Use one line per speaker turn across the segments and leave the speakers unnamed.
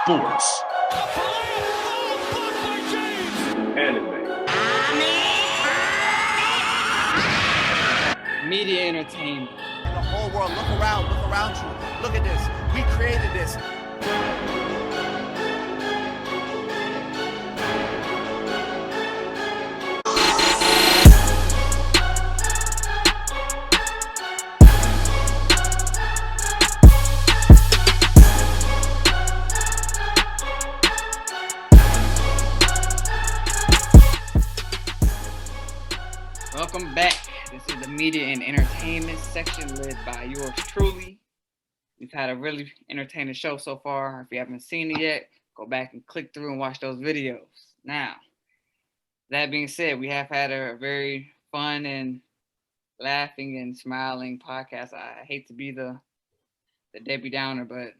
sports, anime,
media entertainment.
And the whole world, look around you. Look at this. We created this.
Welcome back. This is the media and entertainment section led by yours truly. We've had a really entertaining show so far. If you haven't seen it yet, go back and click through and watch those videos. Now, that being said, we have had a very fun and laughing and smiling podcast. I hate to be the Debbie Downer, but there's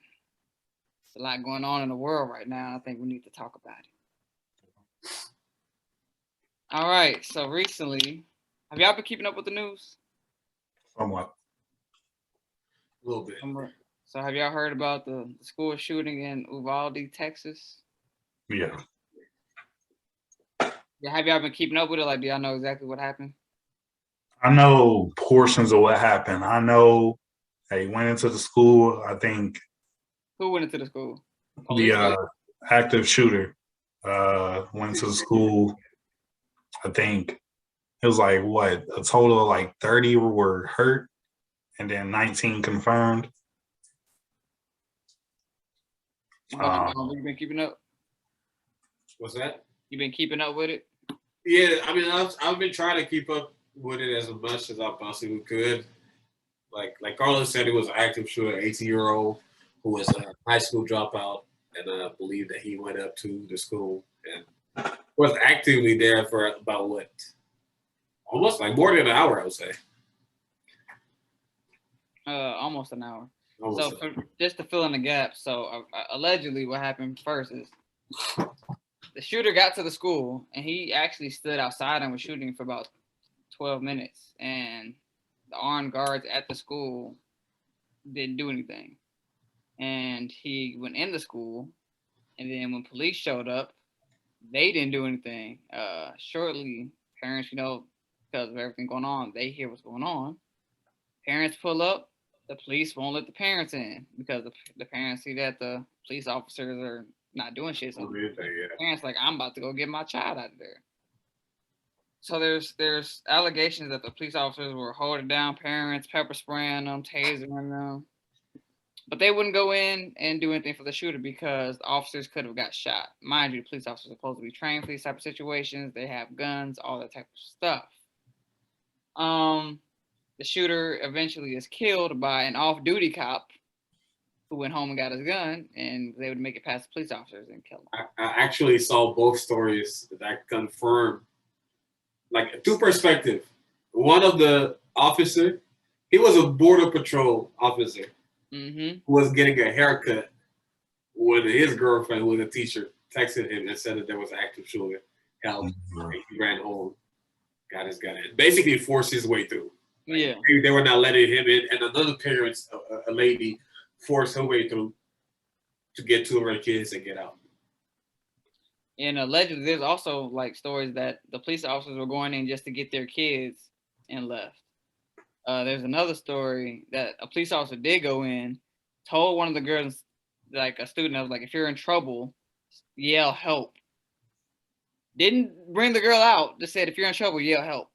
a lot going on in the world right now. I think we need to talk about it. All right, so recently, have y'all been keeping up with the news?
somewhat.
A little bit.
So have y'all heard about the school shooting in Uvalde, Texas?
Yeah.
Yeah, have y'all been keeping up with it? Like, do y'all know exactly what happened?
I know portions of what happened. I know they went into the school. I think
Who went into the school?
the active shooter went to the school. I think it was like, what, a total of like 30 were hurt and then 19 confirmed.
You been keeping up?
What's that?
You been keeping up with it?
Yeah, I mean, I've been trying to keep up with it as much as I possibly could. Like Carlos said, it was an active shooter, 18-year-old who was a high school dropout, and I believe that he went up to the school and was actively there for about almost like more than an hour, I would say.
Almost an hour.
Almost
Just to fill in the gap, so allegedly what happened first is the shooter got to the school and he actually stood outside and was shooting for about 12 minutes, and the armed guards at the school didn't do anything. And he went in the school, and then when police showed up, they didn't do anything. Shortly, parents, because of everything going on, they hear what's going on. Parents pull up, the police won't let the parents in because the parents see that the police officers are not doing shit. So the parents like, I'm about to go get my child out of there. So there's allegations that the police officers were holding down parents, pepper spraying them, tasering them. But they wouldn't go in and do anything for the shooter because the officers could have got shot. Mind you, the police officers are supposed to be trained for these type of situations. They have guns, all that type of stuff. The shooter eventually is killed by an off-duty cop who went home and got his gun, and they would make it past the police officers and kill him.
I actually saw both stories that confirm, like, two perspectives. One of the officer, he was a border patrol officer who was getting a haircut when his girlfriend, who was a teacher, texted him and said that there was an active shooter. He ran home, got his gun in, basically forced his way through.
Yeah,
they were not letting him in, and another parent, a lady, forced her way through to get two of her kids and get out.
And allegedly, there's also like stories that the police officers were going in just to get their kids and left. There's another story that a police officer did go in, told one of the girls, like a student, I was like, if you're in trouble, yell help. Didn't bring the girl out, just said, if you're in trouble, yell help.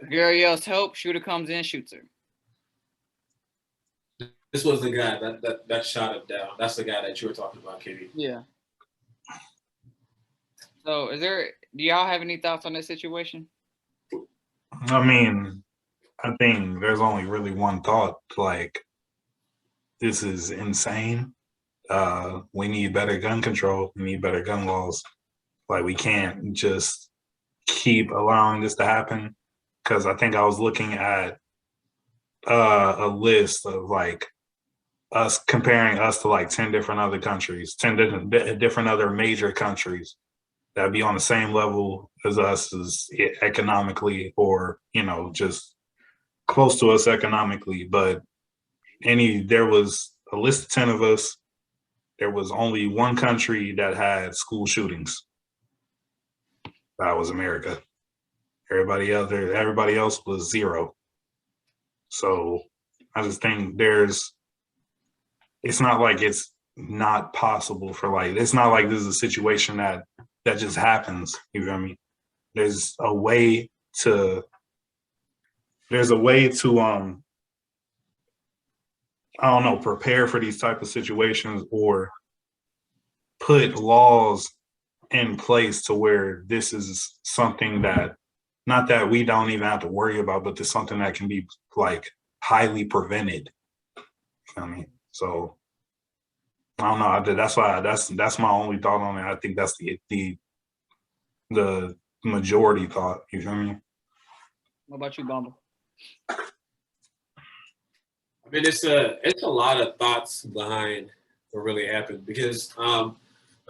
The girl yells help, shooter comes in, shoots her.
This was the guy that shot him down. That's the guy that you were talking about, Kitty.
Yeah. So do y'all have any thoughts on this situation?
I mean, I think there's only really one thought, like, this is insane. We need better gun control. We need better gun laws. Like, we can't just keep allowing this to happen. Because I think I was looking at a list of, like, comparing us to, like, 10 different other countries, 10 different other major countries that'd be on the same level as us as economically, or, just close to us economically. But there was a list of 10 of us. there was only one country that had school shootings. That was America. Everybody else was zero. So I just think it's not like it's not possible for like, it's not like this is a situation that just happens. You feel me? There's a way to I don't know, prepare for these type of situations or put laws in place to where this is something that, not that we don't even have to worry about, but it's something that can be like highly prevented. I mean, so I don't know. That's my only thought on it. I think that's the majority thought. You feel me?
What about you, Bumble?
I mean, it's a lot of thoughts behind what really happened because I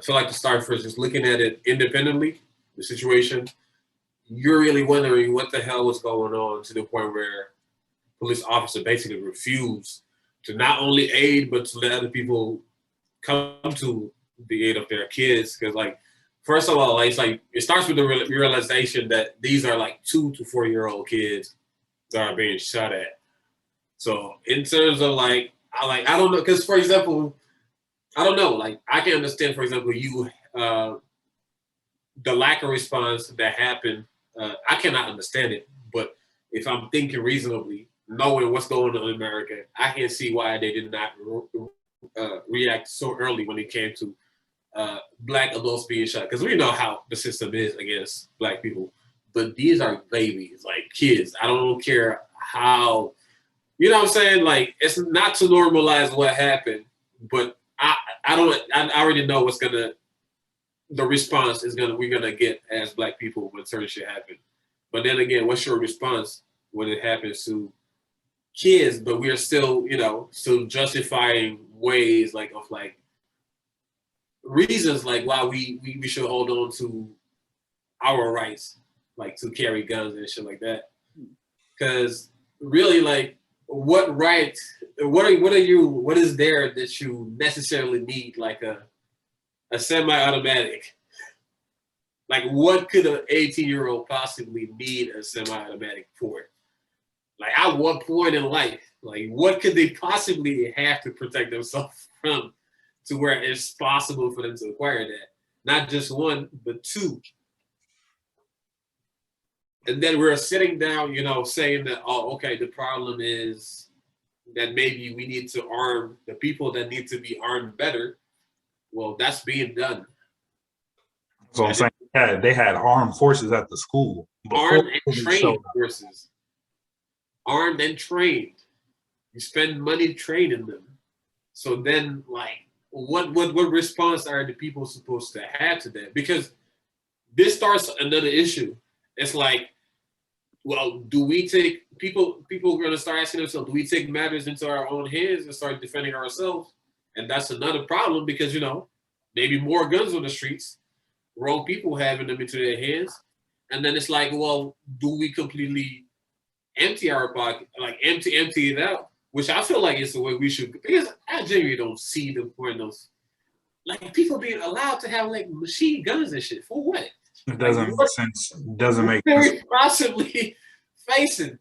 feel like to start first, just looking at it independently, the situation, you're really wondering what the hell was going on to the point where police officer basically refused to not only aid but to let other people come to the aid of their kids. Because, like, first of all, like, it's like it starts with the realization that these are like 2 to 4 year old kids that are being shot at. So in terms of like I don't know, because for example, I don't know, like I can understand, for example, you the lack of response that happened. I cannot understand it, but if I'm thinking reasonably, knowing what's going on in America, I can see why they did not react so early when it came to black adults being shot. Because we know how the system is against black people, but these are babies, like kids. I don't care how, you know what I'm saying? Like, it's not to normalize what happened, but I already know the response we're gonna get as black people when certain shit happen. But then again, what's your response when it happens to kids? But we are still, still justifying ways of reasons like why we should hold on to our rights, like to carry guns and shit like that. Because really, like, what is there that you necessarily need, like a semi-automatic? Like, what could an 18-year-old possibly need a semi-automatic for? Like, at what point in life? Like, what could they possibly have to protect themselves from to where it's possible for them to acquire that? Not just one, but two. And then we're sitting down, saying that, oh, okay, the problem is that maybe we need to arm the people that need to be armed better. Well, that's being done.
So I'm saying they had armed forces at the school.
Armed and trained forces. Armed and trained. You spend money training them. So then, like, what response are the people supposed to have to that? Because this starts another issue. It's like, well, do we take people are going to start asking themselves, do we take matters into our own hands and start defending ourselves? And that's another problem because, maybe more guns on the streets, wrong people having them into their hands. And then it's like, well, do we completely empty our pocket, like empty it out? Which I feel like is the way we should, because I genuinely don't see the point of like people being allowed to have like machine guns and shit. For what?
It doesn't make sense. It doesn't make sense.
Possibly facing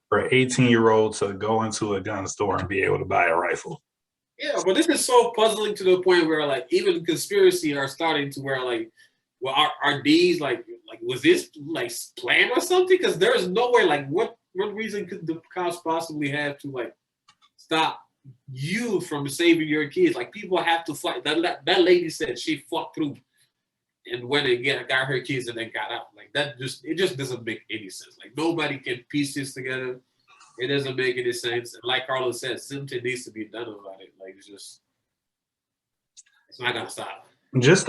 for an 18-year-old to go into a gun store and be able to buy a rifle.
Yeah, but this is so puzzling to the point where like even conspiracy are starting to where like, well, are these like was this like planned or something? Because there's no way, like what reason could the cops possibly have to like stop you from saving your kids? Like people have to fight. That lady said she fought through and went and got her kids and then got out. Like it just doesn't make any sense. Like nobody can piece this together. It doesn't make any sense. And like Carlos said, something needs to be done about it. Like it's not gonna stop.
Just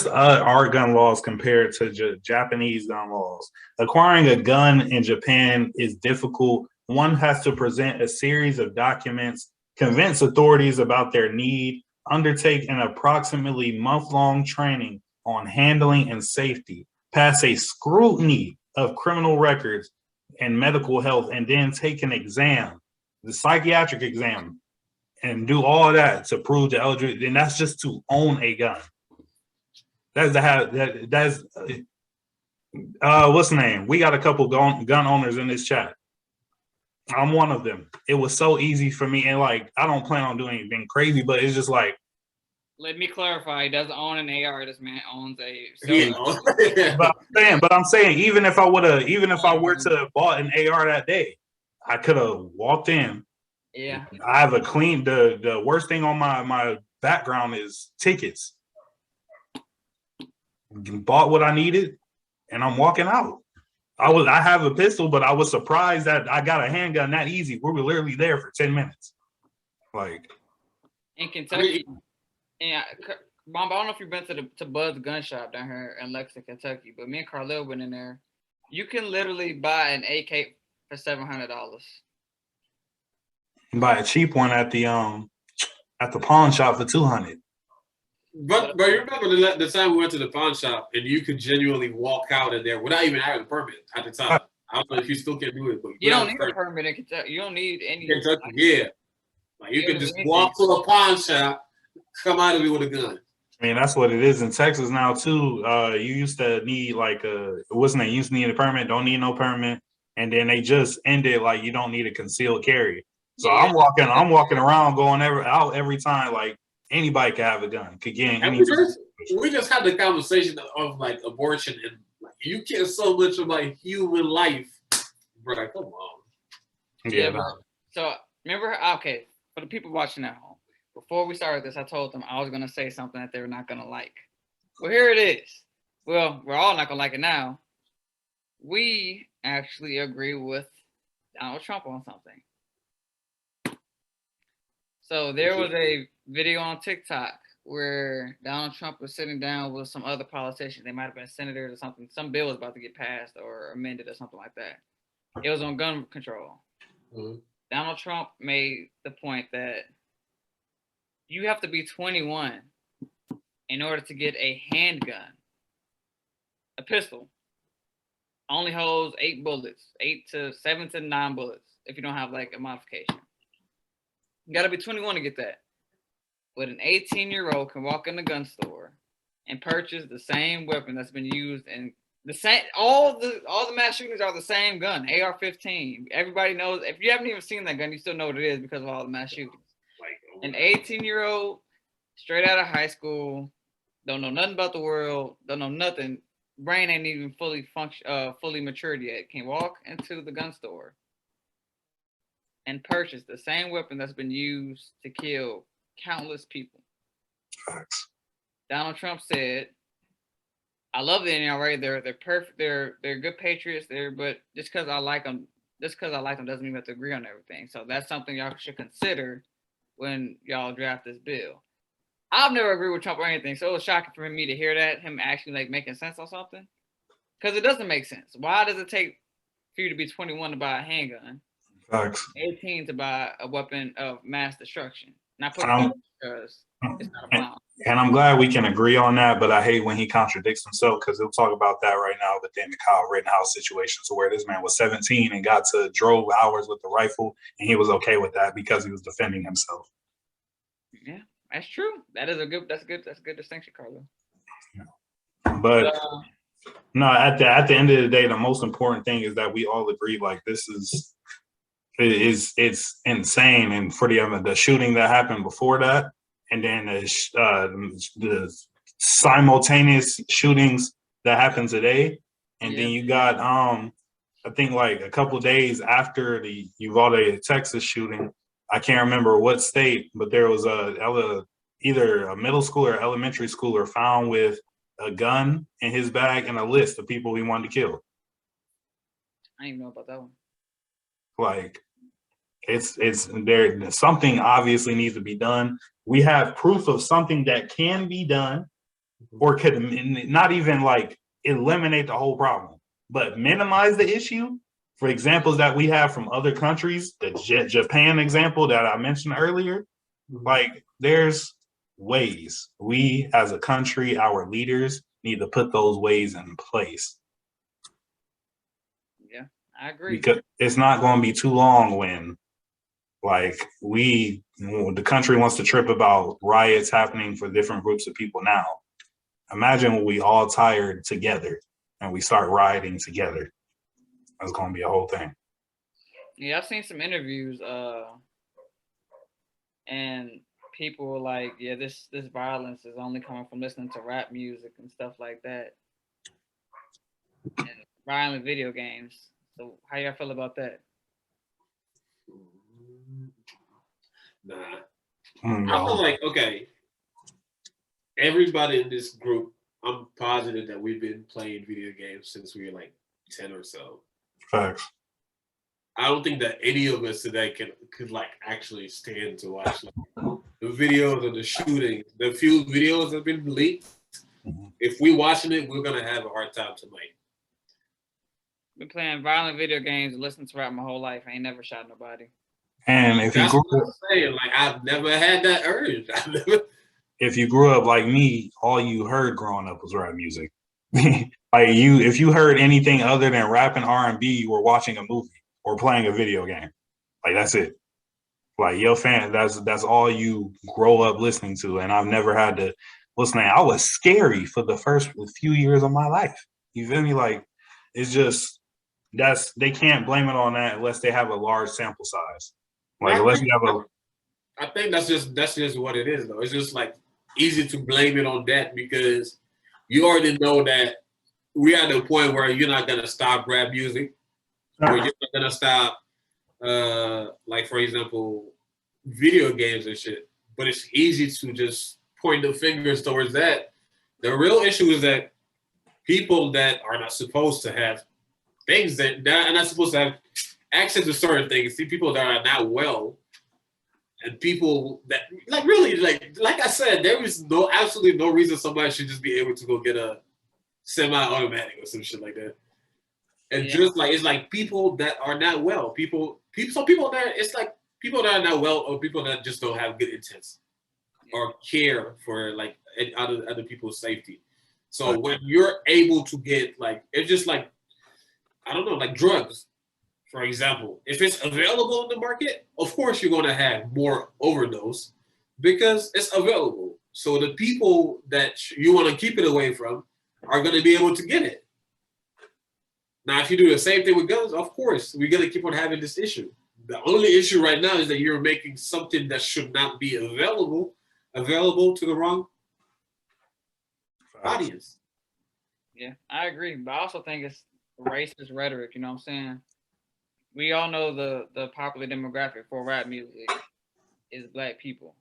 our gun laws compared to Japanese gun laws. Acquiring a gun in Japan is difficult. One has to present a series of documents, convince authorities about their need, undertake an approximately month-long training on handling and safety, pass a scrutiny of criminal records and medical health, and then take an exam, the psychiatric exam, and do all that to prove the eligibility, then that's just to own a gun. That's to have that's what's the name? We got a couple gun owners in this chat. I'm one of them. It was so easy for me, and like I don't plan on doing anything crazy, but it's just like.
Let me clarify. He doesn't own an AR. This man owns a.
But I'm saying, even if I were to have bought an AR that day, I could have walked in.
Yeah.
I have a clean. The worst thing on my background is tickets. Bought what I needed, and I'm walking out. I have a pistol, but I was surprised that I got a handgun that easy. We were literally there for 10 minutes. Like
in Kentucky. Yeah, Mom, I don't know if you've been to Bud's gun shop down here in Lexington, Kentucky, but me and Carlil went in there. You can literally buy an AK for $700.
Buy a cheap one at the pawn shop for $200.
But you remember the time we went to the pawn shop and you could genuinely walk out of there without even having a permit at the time. I don't know if you still can do it, but
you don't need a permit in Kentucky. You don't need any.
Kentucky, yeah. Like you can just walk to a pawn shop, come out of it with a gun.
I mean, that's what it is in Texas now too. You used to need like wasn't it? You used to need a permit, don't need no permit, and then they just ended like you don't need a concealed carry. So yeah. I'm walking around going out every time like anybody could have a gun, could get in any.
We just had the conversation of like abortion and like you care so much about human life, bro. Come on.
Yeah. So remember, okay, for the people watching at home. Before we started this, I told them I was going to say something that they were not going to like. Well, here it is. Well, we're all not going to like it now. We actually agree with Donald Trump on something. So there was a video on TikTok where Donald Trump was sitting down with some other politicians. They might have been senators or something. Some bill was about to get passed or amended or something like that. It was on gun control. Mm-hmm. Donald Trump made the point that you have to be 21 in order to get a handgun. A pistol only holds 8 bullets, 7 to 9 bullets if you don't have like a modification. You got to be 21 to get that. But an 18-year-old can walk in the gun store and purchase the same weapon that's been used in the same. All the mass shootings are the same gun, AR-15. Everybody knows. If you haven't even seen that gun, you still know what it is because of all the mass shootings. An 18-year-old, straight out of high school, don't know nothing about the world, don't know nothing. Brain ain't even fully matured yet. Can walk into the gun store and purchase the same weapon that's been used to kill countless people.
Facts.
Donald Trump said, "I love the NRA. They're perfect. They're good patriots. But just because I like them doesn't mean we have to agree on everything. So that's something y'all should consider when y'all draft this bill." I've never agreed with Trump or anything, so it was shocking for me to hear that, him actually like making sense on something. Because it doesn't make sense. Why does it take for you to be 21 to buy a handgun?
Facts.
18 to buy a weapon of mass destruction. Not put because it's not a bomb.
And I'm glad we can agree on that, but I hate when he contradicts himself because he'll talk about that right now, but then the Kyle Rittenhouse situation, so where this man was 17 and drove hours with the rifle, and he was okay with that because he was defending himself.
Yeah, that's true. That's a good distinction, Carlo.
But no, at the end of the day, the most important thing is that we all agree like this is it's insane. And for the shooting that happened before that, and then the simultaneous shootings that happened today, and then you got I think like a couple of days after the Uvalde, Texas shooting, I can't remember what state, but there was either a middle school or elementary schooler found with a gun in his bag and a list of people he wanted to kill.
I didn't even know about that one.
Like, it's there. Something obviously needs to be done. We have proof of something that can be done, or could not even like eliminate the whole problem, but minimize the issue. For examples that we have from other countries, the Japan example that I mentioned earlier, like there's ways. We as a country, our leaders need to put those ways in place.
Yeah, I agree.
Because it's not going to be too long when Like the country wants to trip about riots happening for different groups of people now. Imagine when we all tired together and we start rioting together. That's going to be a whole thing.
Yeah, I've seen some interviews, and people were like, "Yeah, this violence is only coming from listening to rap music and stuff like that, and violent video games." So, how y'all feel about that?
Nah.
No.
I feel like, okay, everybody in this group, I'm positive that we've been playing video games since we were like 10 or so.
Facts.
I don't think that any of us today could like actually stand to watch like, the videos of the shootings. The few videos that have been leaked.
Mm-hmm.
If we watching it, we're gonna have a hard time tonight.
Been playing violent video games and listening to rap my whole life. I ain't never shot nobody.
And if
That's
you
what I'm saying. Like I've never had that urge.
if you grew up like me, all you heard growing up was rap music. Like if you heard anything other than rap and R&B, you were watching a movie or playing a video game. Like that's it. Like your fan, that's all you grow up listening to. And I've never had to listen. I was scary for the first few years of my life. You feel me? Like it's just they can't blame it on that unless they have a large sample size. Like unless you have a.
I think that's just what it is though. It's just like easy to blame it on that because you already know that we're at the point where you're not gonna stop rap music. Or you're not gonna stop like for example, video games and shit. But it's easy to just point the fingers towards that. The real issue is that people that are not supposed to have things that are not supposed to have access to certain things, see people that are not well, and people that like really like I said, there is absolutely no reason somebody should just be able to go get a semi-automatic or some shit like that. And just like it's like people that are not well, some people that it's like people that are not well or people that just don't have good intents or care for like other people's safety. So when you're able to get like it's just like I don't know, like drugs, for example, if it's available in the market, of course you're gonna have more overdose because it's available. So the people that you want to keep it away from are gonna be able to get it. Now, if you do the same thing with guns, of course, we're going to keep on having this issue. The only issue right now is that you're making something that should not be available to the wrong audience.
Yeah, I agree. But I also think it's racist rhetoric, you know what I'm saying? We all know the popular demographic for rap music is black people.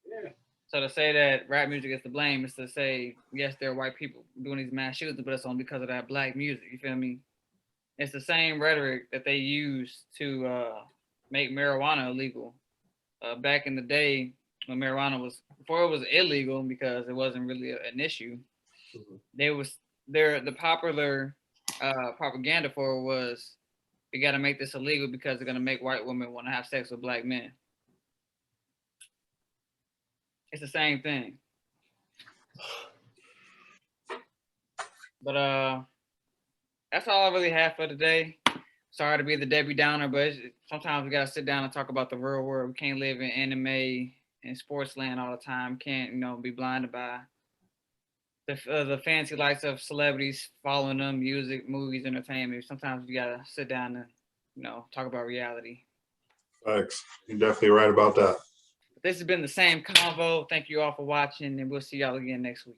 Yeah.
So to say that rap music is to blame is to say, yes, there are white people doing these mass shootings, but it's only because of that black music. You feel me? It's the same rhetoric that they use to make marijuana illegal. Back in the day when marijuana was, before it was illegal because it wasn't really an issue, the popular propaganda for it was, we got to make this illegal because they're going to make white women want to have sex with black men. It's the same thing. But that's all I really have for today. Sorry to be the Debbie Downer, but sometimes we got to sit down and talk about the real world. We can't live in anime and sports land all the time. Can't, be blinded by the fancy lights of celebrities, following them, music, movies, entertainment. Sometimes we got to sit down and, talk about reality.
Facts. You're definitely right about that.
This has been the same convo. Thank you all for watching, and we'll see y'all again next week.